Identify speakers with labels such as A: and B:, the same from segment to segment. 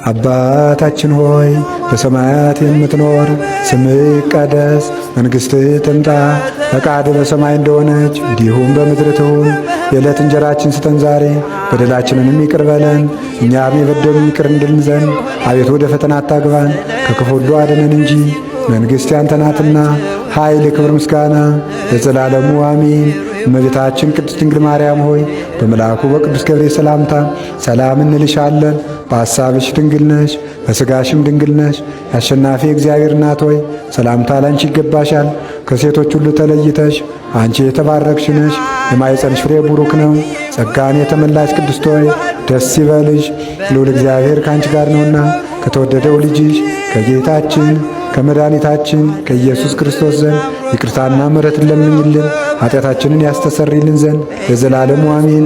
A: አባታችን ሆይ በሰማያት የምትኖር፣ ስምህ ይቀደስ፣ መንግሥትህ ትምጣ፣ ፈቃድህ በሰማይ እንደሆነች እንዲሁም በምድር ትሁን። የዕለት እንጀራችንን ስጠን ዛሬ፣ በደላችንንም ይቅር በለን እኛም የበደሉንን ይቅር እንድልን ዘንድ፣ አቤቱ ወደ ፈተና አታግባን ከክፉ ሁሉ አድነን እንጂ መንግሥት ያንተ ናትና፣ ኃይል፣ ክብር፣ ምስጋና ለዘላለሙ አሜን። እመቤታችን ቅድስት ድንግል ማርያም ሆይ በመልአኩ በቅዱስ ገብርኤል ሰላምታ ሰላም እንልሻለን። በሐሳብሽ ድንግል ነሽ፣ በሥጋሽም ድንግል ነሽ። የአሸናፊ እግዚአብሔር እናት ሆይ ሰላምታ ላንቺ ይገባሻል። ከሴቶች ሁሉ ተለይተሽ አንቺ የተባረክሽ ነሽ፣ የማኅፀንሽ ፍሬ ቡሩክ ነው። ጸጋን የተመላሽ ቅድስት ሆይ ደስ ይበልሽ፣ ልዑል እግዚአብሔር ከአንቺ ጋር ነውና ከተወደደው ልጅሽ ከጌታችን ከመድኃኒታችን ከኢየሱስ ክርስቶስ ዘንድ ይቅርታና ምሕረትን ለምኝልን ኃጢአታችንን ያስተሰርይልን ዘንድ ለዘላለሙ አሜን።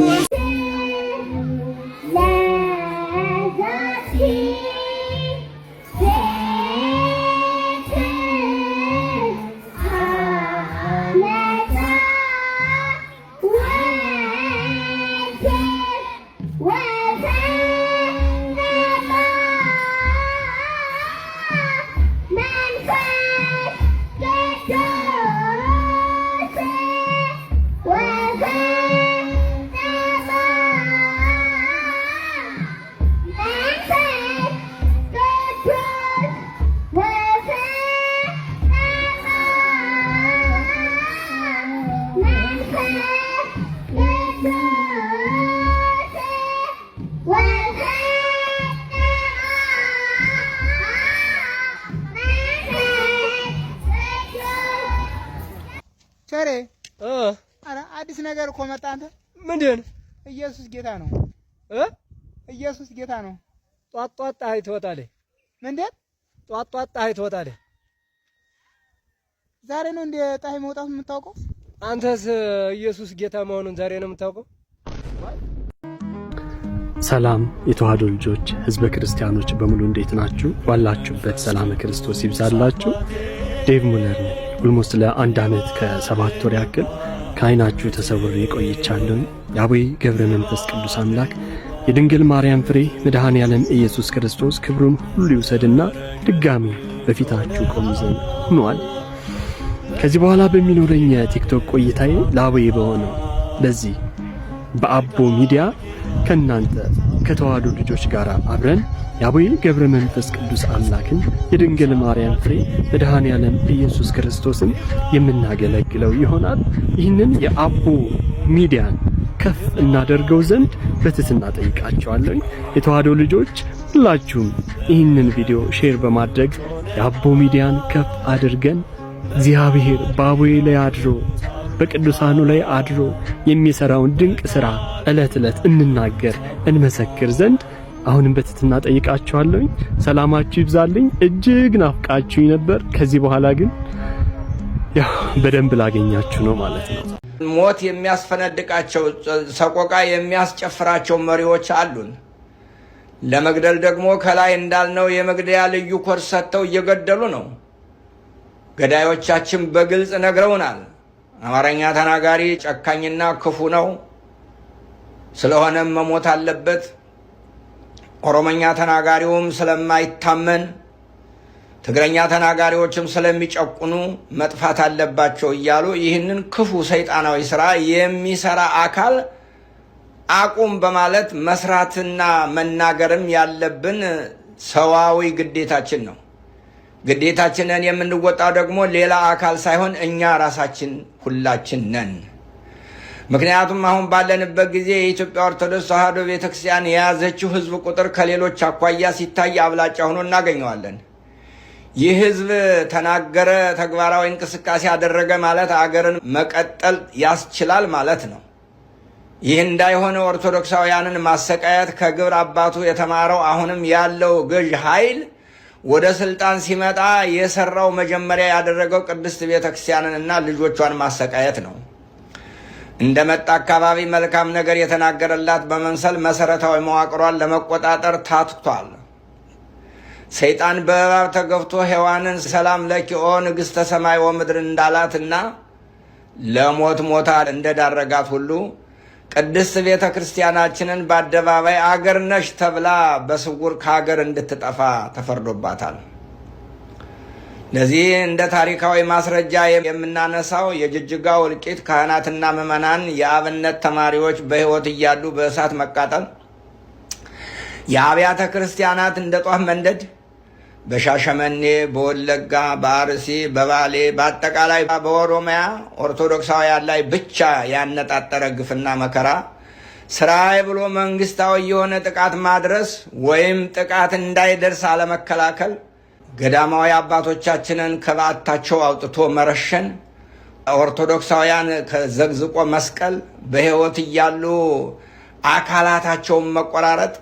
B: ቸሬ አረ አዲስ ነገር እኮ መጣ። አንተ
C: ምንድን?
B: ኢየሱስ ጌታ ነው። ኢየሱስ ጌታ ነው።
C: ጧት ጧት ፀሐይ ትወጣለች።
B: ምንድን?
C: ጧት ጧት ፀሐይ ትወጣለች።
B: ዛሬ ነው እንደ ፀሐይ መውጣት የምታውቀው?
C: አንተስ ኢየሱስ ጌታ መሆኑን ዛሬ ነው የምታውቀው?
D: ሰላም የተዋህዶ ልጆች፣ ህዝበ ክርስቲያኖች በሙሉ እንዴት ናችሁ? ባላችሁበት ሰላም ክርስቶስ ይብዛላችሁ። ዴቭ ሙለር ነኝ። ኦልሞስት ለአንድ ዓመት ከ7 ወር ያክል ከዓይናችሁ ተሰውሬ ቆይቻለሁ። የአቡነ ገብረ መንፈስ ቅዱስ አምላክ የድንግል ማርያም ፍሬ መድኃኔ ዓለም ኢየሱስ ክርስቶስ ክብሩን ሁሉ ይውሰድና ድጋሚ በፊታችሁ ቆም ዘንድ ሆኗል። ከዚህ በኋላ በሚኖረኝ ቲክቶክ ቆይታዬ ለአቡነ በሆነው በዚህ በአቦ ሚዲያ ከናንተ ከተዋህዶ ልጆች ጋር አብረን የአቡነ ገብረ መንፈስ ቅዱስ አምላክን የድንግል ማርያም ፍሬ መድኃኔ ዓለም ኢየሱስ ክርስቶስን የምናገለግለው ይሆናል። ይህንን የአቦ ሚዲያን ከፍ እናደርገው ዘንድ በትህትና ጠይቃቸዋለሁ። የተዋህዶ ልጆች ሁላችሁም ይህንን ቪዲዮ ሼር በማድረግ የአቦ ሚዲያን ከፍ አድርገን እግዚአብሔር በአቡነ ላይ አድሮ በቅዱሳኑ ላይ አድሮ የሚሰራውን ድንቅ ሥራ ዕለት ዕለት እንናገር እንመሰክር ዘንድ አሁንም በትህትና ጠይቃችኋለሁ። ሰላማችሁ ይብዛልኝ። እጅግ ናፍቃችሁኝ ነበር። ከዚህ በኋላ ግን ያው በደንብ ላገኛችሁ ነው ማለት ነው።
E: ሞት የሚያስፈነድቃቸው ሰቆቃ የሚያስጨፍራቸው መሪዎች አሉን። ለመግደል ደግሞ ከላይ እንዳልነው የመግደያ ልዩ ኮርስ ሰጥተው እየገደሉ ነው። ገዳዮቻችን በግልጽ ነግረውናል። አማርኛ ተናጋሪ ጨካኝና ክፉ ነው፣ ስለሆነም መሞት አለበት። ኦሮሞኛ ተናጋሪውም ስለማይታመን፣ ትግረኛ ተናጋሪዎችም ስለሚጨቁኑ መጥፋት አለባቸው እያሉ ይህንን ክፉ ሰይጣናዊ ስራ የሚሰራ አካል አቁም በማለት መስራትና መናገርም ያለብን ሰዋዊ ግዴታችን ነው። ግዴታችንን የምንወጣው ደግሞ ሌላ አካል ሳይሆን እኛ ራሳችን ሁላችን ነን። ምክንያቱም አሁን ባለንበት ጊዜ የኢትዮጵያ ኦርቶዶክስ ተዋሕዶ ቤተክርስቲያን የያዘችው ህዝብ ቁጥር ከሌሎች አኳያ ሲታይ አብላጫ ሆኖ እናገኘዋለን። ይህ ህዝብ ተናገረ፣ ተግባራዊ እንቅስቃሴ አደረገ ማለት አገርን መቀጠል ያስችላል ማለት ነው። ይህ እንዳይሆነ ኦርቶዶክሳውያንን ማሰቃየት ከግብር አባቱ የተማረው አሁንም ያለው ገዥ ኃይል ወደ ስልጣን ሲመጣ የሰራው መጀመሪያ ያደረገው ቅድስት ቤተክርስቲያንንና ልጆቿን ማሰቃየት ነው። እንደመጣ አካባቢ መልካም ነገር የተናገረላት በመምሰል መሰረታዊ መዋቅሯን ለመቆጣጠር ታትቷል። ሰይጣን በእባብ ተገፍቶ ሔዋንን ሰላም ለኪ ኦ ንግሥተ ሰማይ ወምድር እንዳላትና ለሞት ሞታ እንደዳረጋት ሁሉ ቅድስት ቤተ ክርስቲያናችንን በአደባባይ አገር ነሽ ተብላ በስውር ከሀገር እንድትጠፋ ተፈርዶባታል። ለዚህ እንደ ታሪካዊ ማስረጃ የምናነሳው የጅጅጋው እልቂት፣ ካህናትና ምዕመናን የአብነት ተማሪዎች በሕይወት እያሉ በእሳት መቃጠል፣ የአብያተ ክርስቲያናት እንደ ጧፍ መንደድ፣ በሻሸመኔ፣ በወለጋ፣ በአርሲ፣ በባሌ፣ በአጠቃላይ በኦሮሚያ ኦርቶዶክሳውያን ላይ ብቻ ያነጣጠረ ግፍና መከራ ስራዬ ብሎ መንግስታዊ የሆነ ጥቃት ማድረስ ወይም ጥቃት እንዳይደርስ አለመከላከል፣ ገዳማዊ አባቶቻችንን ከበዓታቸው አውጥቶ መረሸን፣ ኦርቶዶክሳውያን ከዘግዝቆ መስቀል፣ በሕይወት እያሉ አካላታቸውን መቆራረጥ፣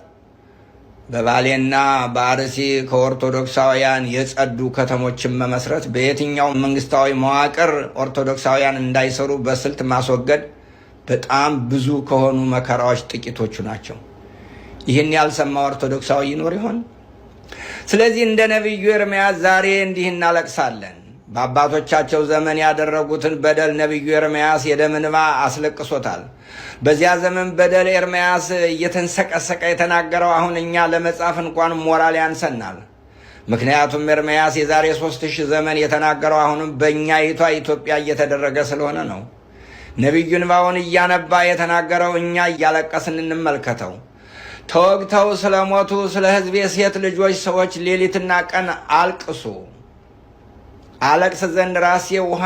E: በባሌና በአርሲ ከኦርቶዶክሳውያን የጸዱ ከተሞችን መመስረት፣ በየትኛው መንግስታዊ መዋቅር ኦርቶዶክሳውያን እንዳይሰሩ በስልት ማስወገድ በጣም ብዙ ከሆኑ መከራዎች ጥቂቶቹ ናቸው። ይህን ያልሰማ ኦርቶዶክሳዊ ይኖር ይሆን? ስለዚህ እንደ ነቢዩ ኤርምያስ ዛሬ እንዲህ እናለቅሳለን። በአባቶቻቸው ዘመን ያደረጉትን በደል ነቢዩ ኤርምያስ የደም እንባ አስለቅሶታል። በዚያ ዘመን በደል ኤርምያስ እየተንሰቀሰቀ የተናገረው አሁን እኛ ለመጻፍ እንኳን ሞራል ያንሰናል። ምክንያቱም ኤርምያስ የዛሬ 3000 ዘመን የተናገረው አሁንም በእኛይቷ ኢትዮጵያ እየተደረገ ስለሆነ ነው። ነቢዩ እንባውን እያነባ የተናገረው እኛ እያለቀስን እንመልከተው። ተወግተው ስለሞቱ ስለ ሕዝቤ ሴት ልጆች ሰዎች ሌሊትና ቀን አልቅሱ። አለቅስ ዘንድ ራሴ ውሃ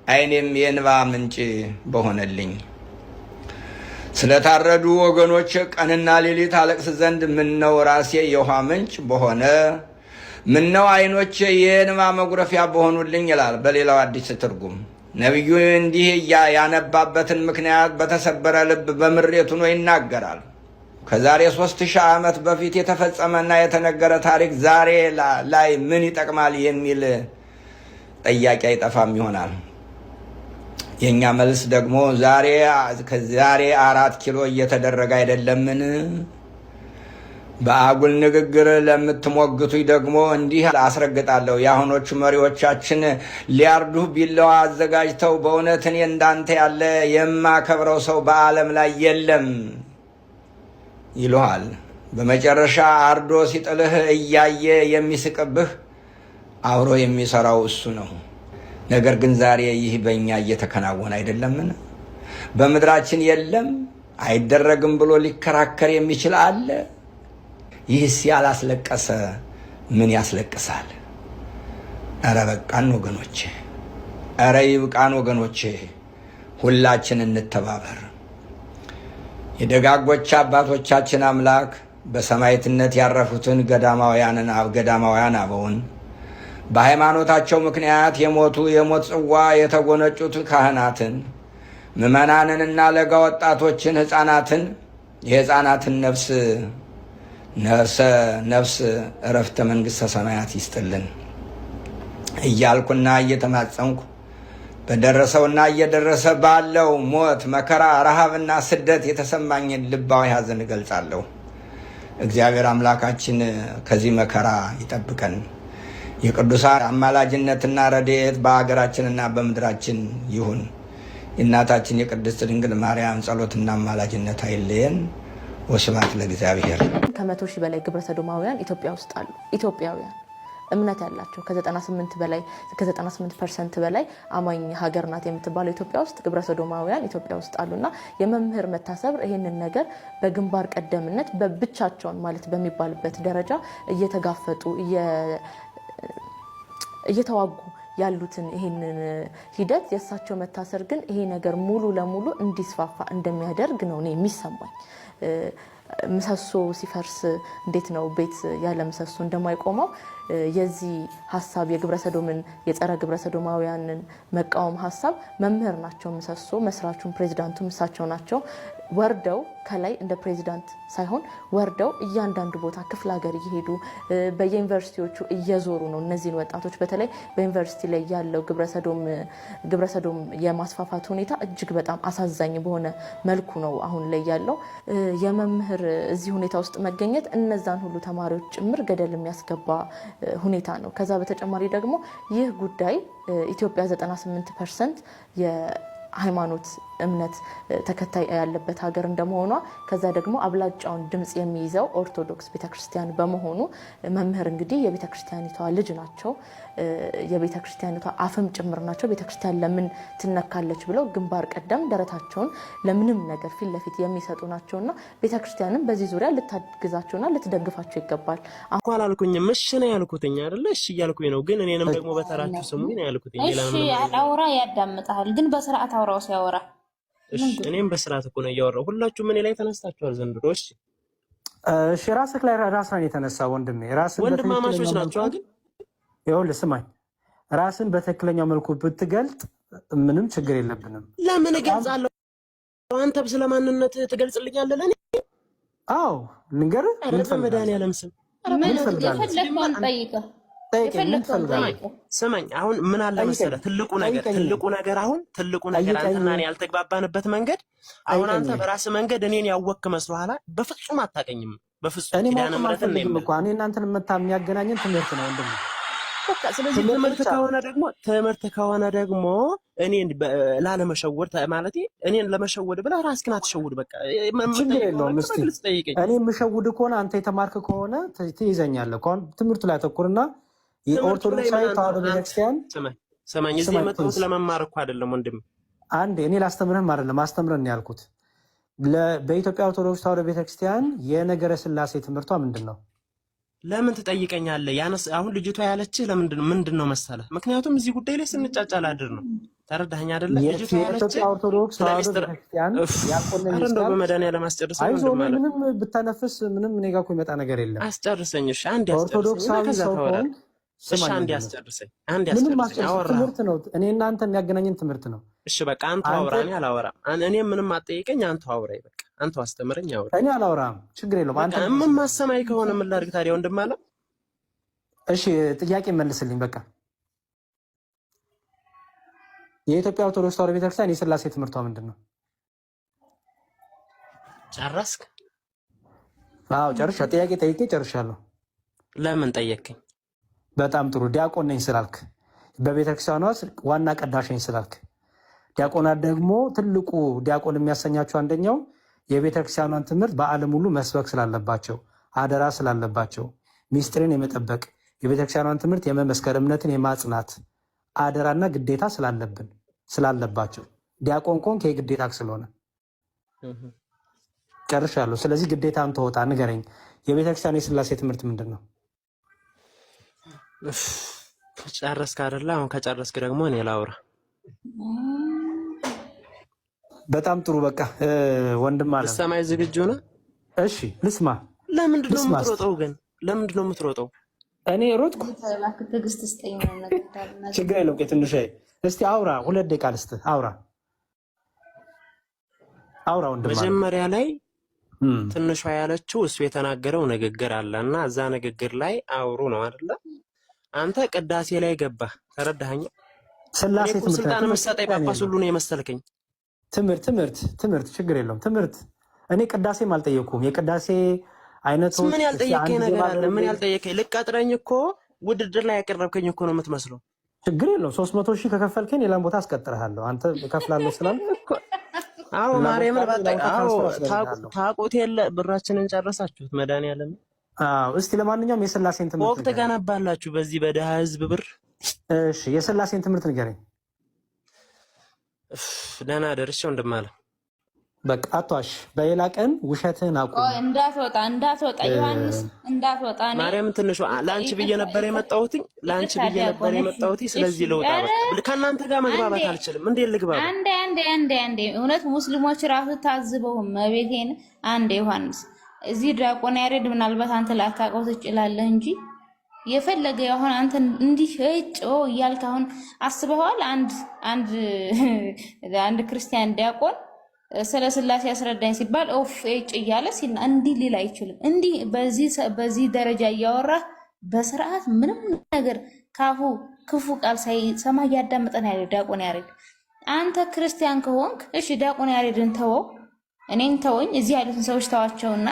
E: ዓይኔም የእንባ ምንጭ በሆነልኝ። ስለታረዱ ወገኖች ቀንና ሌሊት አለቅስ ዘንድ ምነው ራሴ የውሃ ምንጭ በሆነ፣ ምነው ዓይኖቼ የእንባ መጉረፊያ በሆኑልኝ ይላል በሌላው አዲስ ትርጉም። ነቢዩ እንዲህ ያነባበትን ምክንያት በተሰበረ ልብ በምሬት ሆኖ ይናገራል። ከዛሬ 3000 ዓመት በፊት የተፈጸመና የተነገረ ታሪክ ዛሬ ላይ ምን ይጠቅማል የሚል ጥያቄ አይጠፋም ይሆናል። የኛ መልስ ደግሞ ከዛሬ 4 ኪሎ እየተደረገ አይደለምን? በአጉል ንግግር ለምትሞግቱኝ ደግሞ እንዲህ አስረግጣለሁ። የአሁኖቹ መሪዎቻችን ሊያርዱህ ቢላዋ አዘጋጅተው በእውነት እኔ እንዳንተ ያለ የማከብረው ሰው በዓለም ላይ የለም ይሉሃል። በመጨረሻ አርዶ ሲጥልህ እያየ የሚስቅብህ አብሮ የሚሰራው እሱ ነው። ነገር ግን ዛሬ ይህ በእኛ እየተከናወነ አይደለምን? በምድራችን የለም አይደረግም ብሎ ሊከራከር የሚችል አለ? ይህስ ያላስለቀሰ ምን ያስለቅሳል? እረ በቃን ወገኖቼ፣ እረ ይብቃን ወገኖቼ። ሁላችን እንተባበር። የደጋጎች አባቶቻችን አምላክ በሰማዕትነት ያረፉትን ገዳማውያን አበውን፣ በሃይማኖታቸው ምክንያት የሞት ጽዋ የተጎነጩት ካህናትን፣ ምዕመናንንና ለጋ ወጣቶችን፣ ሕፃናትን የሕፃናትን ነፍስ እረፍተ መንግሥተ ሰማያት ይስጥልን እያልኩና እየተማጸንኩ በደረሰውና እየደረሰ ባለው ሞት፣ መከራ፣ ረሃብና ስደት የተሰማኝን ልባዊ ሐዘን እገልጻለሁ። እግዚአብሔር አምላካችን ከዚህ መከራ ይጠብቀን። የቅዱሳን አማላጅነትና ረድኤት በአገራችንና በምድራችን ይሁን። የእናታችን የቅድስት ድንግል ማርያም ጸሎትና አማላጅነት አይለየን። ወስብሐት ለእግዚአብሔር።
F: ከ100 ሺህ በላይ ግብረ ሰዶማውያን ኢትዮጵያ ውስጥ አሉ። ኢትዮጵያውያን እምነት ያላቸው ከ98% በላይ አማኝ ሀገር ናት የምትባለው ኢትዮጵያ ውስጥ ግብረ ሰዶማውያን ኢትዮጵያ ውስጥ አሉና የመምህር መታሰብ ይህንን ነገር በግንባር ቀደምነት በብቻቸውን ማለት በሚባልበት ደረጃ እየተጋፈጡ እየተዋጉ ያሉትን ይሄንን ሂደት የእሳቸው መታሰር ግን ይሄ ነገር ሙሉ ለሙሉ እንዲስፋፋ እንደሚያደርግ ነው እኔ የሚሰማኝ። ምሰሶ ሲፈርስ እንዴት ነው ቤት ያለ ምሰሶ እንደማይቆመው የዚህ ሐሳብ የጸረ ግብረ ሰዶማውያንን መቃወም ሐሳብ መምህር ናቸው። ምሰሶ መስራቹን ፕሬዚዳንቱም እሳቸው ናቸው። ወርደው ከላይ እንደ ፕሬዚዳንት ሳይሆን ወርደው እያንዳንዱ ቦታ ክፍለ ሀገር እየሄዱ በየዩኒቨርሲቲዎቹ እየዞሩ ነው እነዚህን ወጣቶች በተለይ በዩኒቨርሲቲ ላይ ያለው ግብረሰዶም የማስፋፋት ሁኔታ እጅግ በጣም አሳዛኝ በሆነ መልኩ ነው አሁን ላይ ያለው። የመምህር እዚህ ሁኔታ ውስጥ መገኘት እነዛን ሁሉ ተማሪዎች ጭምር ገደል የሚያስገባ ሁኔታ ነው። ከዛ በተጨማሪ ደግሞ ይህ ጉዳይ ኢትዮጵያ 98% የሃይማኖት እምነት ተከታይ ያለበት ሀገር እንደመሆኗ ከዛ ደግሞ አብላጫውን ድምጽ የሚይዘው ኦርቶዶክስ ቤተክርስቲያን በመሆኑ መምህር እንግዲህ የቤተክርስቲያኒቷ ልጅ ናቸው። የቤተክርስቲያኒቷ አፍም ጭምር ናቸው። ቤተክርስቲያን ለምን ትነካለች ብለው ግንባር ቀደም ደረታቸውን ለምንም ነገር ፊት ለፊት የሚሰጡ ናቸውና ቤተክርስቲያንም በዚህ ዙሪያ ልታግዛቸውና ልትደግፋቸው ይገባል።
G: አሁን አልኩኝም እሺ ነው ያልኩትኝ አይደለ? እሺ እያልኩኝ ነው፣ ግን እኔንም ደግሞ በተራችሁ ስሙኝ ነው ያልኩትኝ።
H: እሺ አውራ ያዳምጣል፣ ግን በስርዓት አውራው ሲያወራ።
G: እሺ እኔም በስርዓት እኮ ነው እያወራሁ። ሁላችሁም እኔ ላይ ተነስታችኋል ዘንድሮ።
I: እሺ ራስህ ላይ ራስህን የተነሳ ወንድሜ፣ ራስህን
G: ወንድማማቾች ናቸው ግን
I: ይኸውልህ ስማኝ፣ ራስህን በትክክለኛው መልኩ ብትገልጥ ምንም ችግር የለብንም።
G: ለምን እገልጻለሁ? አንተ ስለማንነት ትገልጽልኛለህ ለኔ?
I: አዎ ልንገርህ።
G: በመድኃኒዓለም ስም ስማኝ። አሁን ምን አለ መሰለህ ትልቁ ነገር አንተና እኔ ያልተግባባንበት መንገድ፣ አሁን አንተ በራስህ መንገድ እኔን ያወክ መስሎሃል። በፍጹም አታውቀኝም። በፍጹም ኪዳነ ምሕረትን ነው
I: እኮ እኔ እናንተን የሚያገናኘን ትምህርት ነው ወንድሜ።
G: በቃ ስለዚህ ትምህርት ከሆነ ደግሞ እኔን ላለመሸወድ ማለት እኔን ለመሸወድ ብለህ ራስህን አትሸውድ። በቃ
I: ችግር የለውም። እስቲ እኔ የምሸውድ ከሆነ አንተ የተማርክ ከሆነ ትይዘኛለህ። አሁን ትምህርቱ ላይ አተኩርና የኦርቶዶክሳዊ ተዋሕዶ ቤተክርስቲያን
G: ስማኝ፣ እዚህ የመጣሁት ለመማር እኮ አይደለም ወንድም።
I: አንዴ እኔ ላስተምርህም አይደለም አስተምረን ነው ያልኩት። በኢትዮጵያ ኦርቶዶክስ ተዋሕዶ ቤተክርስቲያን የነገረ ሥላሴ ትምህርቷ ምንድን ነው?
G: ለምን ትጠይቀኛለህ? አሁን ልጅቷ ያለችህ ምንድን ነው መሰለህ? ምክንያቱም እዚህ ጉዳይ ላይ ስንጫጫ ላድር ነው። ተረዳኸኝ አይደለ? ልጅቷ ያለችህ
I: ኦርቶዶክስ ተዋሕዶ ቤተክርስቲያን
G: እንደው በመድኃኒዓለም አስጨርሰኝ።
I: ምንም ብታነፍስ ምንም እኔ ጋር እኮ ይመጣ ነገር የለም።
G: አስጨርሰኝ። እሺ አንዴ
I: ኦርቶዶክሳዊ ሰው ሆንክ።
G: እሺ አንዴ አስጨርሰኝ።
I: ትምህርት ነው። እኔ እናንተ የሚያገናኘን ትምህርት ነው።
G: እሺ በቃ አንተ አውራ፣ እኔ አላወራም። እኔ ምንም አትጠይቀኝ፣ አንተ አውራኝ። በቃ አንተ አስተምረኝ፣ አውራ።
I: እኔ አላወራም፣ ችግር የለውም። አንተ
G: ምን ማሰማይ ከሆነ ምን ላድርግ ታዲያ ወንድም አለ።
I: እሺ ጥያቄ መልስልኝ። በቃ የኢትዮጵያ ኦርቶዶክስ ተዋሕዶ ቤተክርስቲያን የሥላሴ ትምህርቷ ምንድን ነው?
G: ጨረስክ?
I: አዎ ጨርሻለሁ። ጥያቄ ጠይቄ ጨርሻለሁ።
G: ለምን ጠየቅኝ?
I: በጣም ጥሩ። ዲያቆን ነኝ ስላልክ፣ በቤተክርስቲያኗ ዋና ቀዳሽ ነኝ ስላልክ፣ ዲያቆናት ደግሞ ትልቁ ዲያቆን የሚያሰኛቸው አንደኛው የቤተክርስቲያኗን ትምህርት በዓለም ሁሉ መስበክ ስላለባቸው፣ አደራ ስላለባቸው፣ ሚስጥርን የመጠበቅ የቤተክርስቲያኗን ትምህርት የመመስከር እምነትን የማጽናት አደራና ግዴታ ስላለባቸው ዲያቆን ኮንክ የግዴታ ስለሆነ ጨርሻለሁ። ስለዚህ ግዴታን ተወጣ። ንገረኝ፣ የቤተክርስቲያን የሥላሴ ትምህርት ምንድን ነው?
G: ጨረስክ አይደለ? አሁን ከጨረስክ ደግሞ እኔ ላውራ።
I: በጣም ጥሩ። በቃ ወንድም አለ
G: ሰማይ ዝግጁ ነው?
I: እሺ ልስማ።
G: ለምንድን ነው የምትሮጠው ግን? ለምንድን ነው የምትሮጠው?
I: እኔ ሮጥኩ? ችግር የለውም። ትንሽ እስቲ አውራ፣ 2 ደቂቃ ልስጥህ። አውራ ወንድም።
G: መጀመሪያ ላይ ትንሿ ያለችው እሱ የተናገረው ንግግር አለና እዛ ንግግር ላይ አውሩ ነው አይደለ? አንተ ቅዳሴ ላይ ገባህ። ተረዳኸኝ?
I: ሥላሴ ትምህርት
G: ስልጣን መሰጠኝ ጳጳስ ሁሉ ነው የመሰልከኝ።
I: ትምህርት ችግር የለውም። ትምህርት እኔ ቅዳሴም አልጠየኩም። የቅዳሴ አይነቶች
G: ምን ያልጠየቀኝ ነገር አለ? ምን ያልጠየቀኝ? ልቀጥረኝ እኮ ውድድር ላይ ያቀረብከኝ እኮ ነው የምትመስለው።
I: ችግር የለውም። 300,000 ከከፈልከኝ ሌላም ቦታ አስቀጥረሃለሁ። አንተ እከፍላለሁ ስላልክ እኮ
G: አዎ ማርያምን ታውቁት የለ ብራችንን ጨረሳችሁት። መድኃኒዓለም
I: አዎ። እስቲ ለማንኛውም የሥላሴን ትምህርት
G: ወቅት ገነባላችሁ በዚህ በደሃ ህዝብ ብር።
I: እሺ የሥላሴን ትምህርት ንገረኝ።
G: ደህና ደርሼ ወንድማለ
I: በቃ አትዋሽ። በሌላ ቀን ውሸትህን አቁም።
H: እንዳትወጣ ዮሐንስ እንዳትወጣ።
G: ማርያም ትንሿ ለአንቺ ብዬ ነበር የመጣሁት። ስለዚህ ልውጣ። በቃ ከእናንተ ጋር መግባባት አልችልም። እንዴት ልግባባ?
H: አንዴ እውነት ሙስሊሞች ራሱ ታዝበው መቤቴን። አንዴ ዮሐንስ እዚህ ዲያቆን ያሬድ ምናልባት አንተ ላታውቀው ትችላለህ እንጂ የፈለገ አሁን አንተ እንዲህ እያልክ አሁን አስበዋል። አንድ ክርስቲያን ዲያቆን ስለ ሥላሴ ያስረዳኝ ሲባል ኦፍ እያለ እንዲህ ሊል አይችልም። እንዲህ በዚህ ደረጃ እያወራህ በስርዓት ምንም ነገር ካፉ ክፉ ቃል ሳይሰማ እያዳመጠን ያለ ዲያቆን ያሬድ። አንተ ክርስቲያን ከሆንክ እሺ ዲያቆን ያሬድን ተወው፣ እኔን ተወኝ፣ እዚህ ያሉትን ሰዎች ተዋቸውና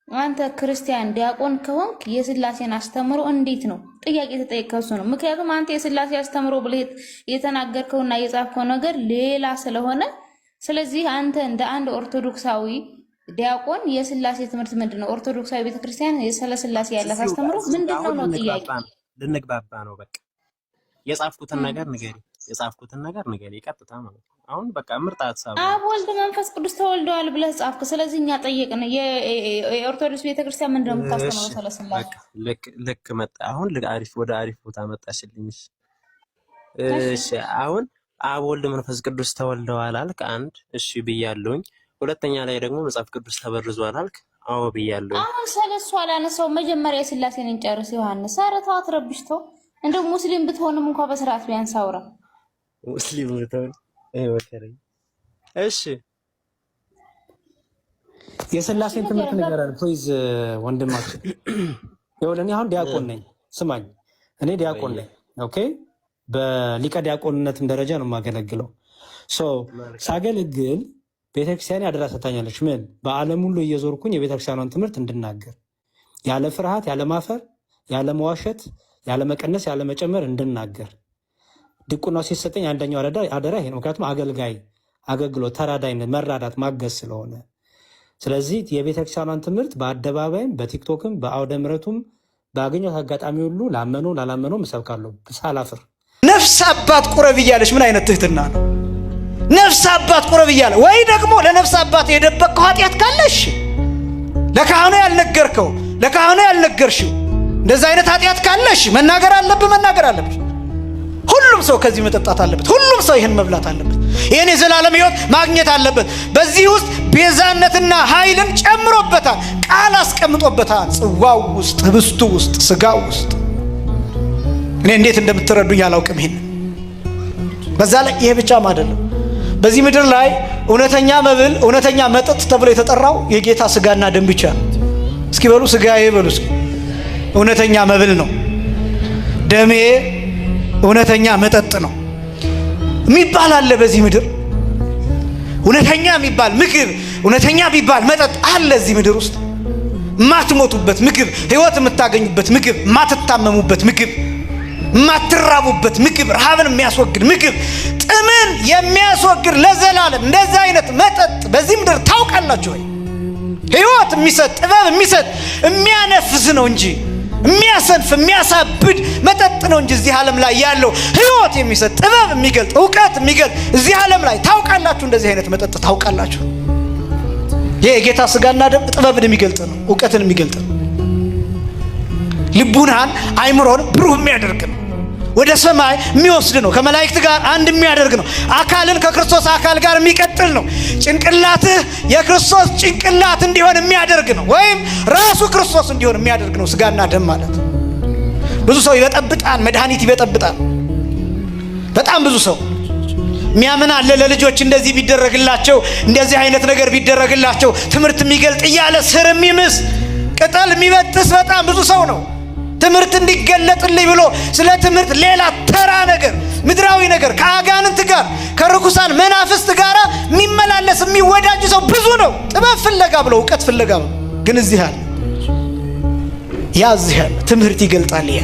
H: አንተ ክርስቲያን ዲያቆን ከሆንክ የሥላሴን አስተምሮ እንዴት ነው? ጥያቄ ተጠየቀው ነው። ምክንያቱም አንተ የሥላሴ አስተምሮ ብለህ የተናገርከውና የጻፍከው ነገር ሌላ ስለሆነ ስለዚህ አንተ እንደ አንድ ኦርቶዶክሳዊ ዲያቆን የስላሴ ትምህርት ምንድነው? ኦርቶዶክሳዊ ቤተክርስቲያን ስለ ስላሴ ያላት አስተምሮ ምንድነው ነው ጥያቄ።
G: ልንግባባ ነው በቃ። የጻፍኩትን ነገር ንገሪ ቀጥታ ማለት ነው። አሁን በቃ ምርጥ ሐሳብ
H: አብ ወልድ መንፈስ ቅዱስ ተወልደዋል ብለህ ጻፍክ። ስለዚህ እኛ ጠየቅን የኦርቶዶክስ ቤተክርስቲያን ምንድነው የምታስተምረው ስለ ስላሴ?
G: ልክ መጣ። አሁን ወደ አሪፍ ቦታ መጣሽልኝ። እሺ አሁን አብ ወልድ መንፈስ ቅዱስ ተወልደዋል አልክ። አንድ እሺ ብያለሁኝ። ሁለተኛ ላይ ደግሞ መጽሐፍ ቅዱስ ተበርዟል አልክ። አዎ ብያለሁኝ።
H: አሁን ስለሱ አላነሳው። መጀመሪያ ስላሴን እንጨርስ። ዮሐንስ ኧረ ተው አትረብሽተው። እንደው ሙስሊም ብትሆንም እንኳን በስርዓት ቢያንስ አውራ።
G: ሙስሊም ብትሆን ወከረኝ። እሺ
I: የስላሴን ትምህርት ንገረን ፕሊዝ ወንድማችን። ይኸውልህ አሁን ዲያቆን ነኝ፣ ስማኝ። እኔ ዲያቆን ነኝ። ኦኬ በሊቀ ዲያቆንነትም ደረጃ ነው የማገለግለው። ሳገለግል ቤተክርስቲያን አደራ ሰጥታኛለች። ምን በዓለም ሁሉ እየዞርኩኝ የቤተክርስቲያኗን ትምህርት እንድናገር ያለ ፍርሃት፣ ያለ ማፈር፣ ያለ መዋሸት፣ ያለ መቀነስ፣ ያለ መጨመር እንድናገር ድቁናው ሲሰጠኝ አንደኛው አደራ ይሄ ነው። ምክንያቱም አገልጋይ አገልግሎት፣ ተራዳይነት፣ መራዳት፣ ማገዝ ስለሆነ ስለዚህ የቤተክርስቲያኗን ትምህርት በአደባባይም በቲክቶክም በአውደ ምሕረቱም ባገኘሁት አጋጣሚ ሁሉ ላመነው ላላመነው እሰብካለሁ ሳላፍር።
B: ነፍስ አባት ቁረብ እያለች ምን አይነት ትህትና ነው? ነፍስ አባት ቁረብ እያለ ወይ ደግሞ ለነፍስ አባት የደበቅከው ኃጢአት ካለሽ ለካህኑ ያልነገርከው ለካህኑ ያልነገርሽው እንደዛ አይነት ኃጢአት ካለሽ መናገር አለብሽ። ሁሉም ሰው ከዚህ መጠጣት አለበት። ሁሉም ሰው ይህን መብላት አለበት። ይህን የዘላለም ሕይወት ማግኘት አለበት። በዚህ ውስጥ ቤዛነትና ኃይልን ጨምሮበታል። ቃል አስቀምጦበታል። ጽዋው ውስጥ፣ ህብስቱ ውስጥ፣ ስጋው ውስጥ። እኔ እንዴት እንደምትረዱኝ አላውቅም። ይሄን በዛ ላይ ይሄ ብቻም አይደለም። በዚህ ምድር ላይ እውነተኛ መብል፣ እውነተኛ መጠጥ ተብሎ የተጠራው የጌታ ስጋና ደም ብቻ ነው። እስኪ በሉ ስጋዬ በሉ እስኪ። እውነተኛ መብል ነው። ደሜ እውነተኛ መጠጥ ነው የሚባል አለ በዚህ ምድር። እውነተኛ የሚባል ምግብ፣ እውነተኛ የሚባል መጠጥ አለ እዚህ ምድር ውስጥ። የማትሞቱበት ምግብ፣ ህይወት የምታገኙበት ምግብ፣ የማትታመሙበት ምግብ፣ የማትራቡበት ምግብ፣ ረሃብን የሚያስወግድ ምግብ፣ ጥምን የሚያስወግድ ለዘላለም እንደዚህ አይነት መጠጥ በዚህ ምድር ታውቃላችሁ ወይ? ህይወት የሚሰጥ ጥበብ የሚሰጥ የሚያነፍስ ነው እንጂ የሚያሰንፍ የሚያሳብድ መጠጥ ነው እንጂ እዚህ ዓለም ላይ ያለው ህይወት የሚሰጥ ጥበብ የሚገልጥ እውቀት የሚገልጥ እዚህ ዓለም ላይ ታውቃላችሁ? እንደዚህ አይነት መጠጥ ታውቃላችሁ? ይሄ የጌታ ስጋና ደም ጥበብን የሚገልጥ ነው፣ እውቀትን የሚገልጥ ነው። ልቡናን አይምሮን ብሩህ የሚያደርግ ነው። ወደ ሰማይ የሚወስድ ነው። ከመላእክት ጋር አንድ የሚያደርግ ነው። አካልን ከክርስቶስ አካል ጋር የሚቀጥል ነው። ጭንቅላትህ የክርስቶስ ጭንቅላት እንዲሆን የሚያደርግ ነው። ወይም ራሱ ክርስቶስ እንዲሆን የሚያደርግ ነው ስጋና ደም ማለት። ብዙ ሰው ይበጠብጣል፣ መድኃኒት ይበጠብጣል። በጣም ብዙ ሰው የሚያምን አለ ለልጆች እንደዚህ ቢደረግላቸው፣ እንደዚህ አይነት ነገር ቢደረግላቸው ትምህርት የሚገልጥ እያለ ስር የሚምስ ቅጠል የሚበጥስ በጣም ብዙ ሰው ነው። ትምህርት እንዲገለጥልኝ ብሎ ስለ ትምህርት ሌላ ተራ ነገር፣ ምድራዊ ነገር ከአጋንንት ጋር ከርኩሳን መናፍስት ጋር የሚመላለስ የሚወዳጅ ሰው ብዙ ነው። ጥበብ ፍለጋ ብሎ እውቀት ፍለጋ ብሎ ግን እዚህ አለ፣ ያ እዚህ አለ። ትምህርት ይገልጣል ያ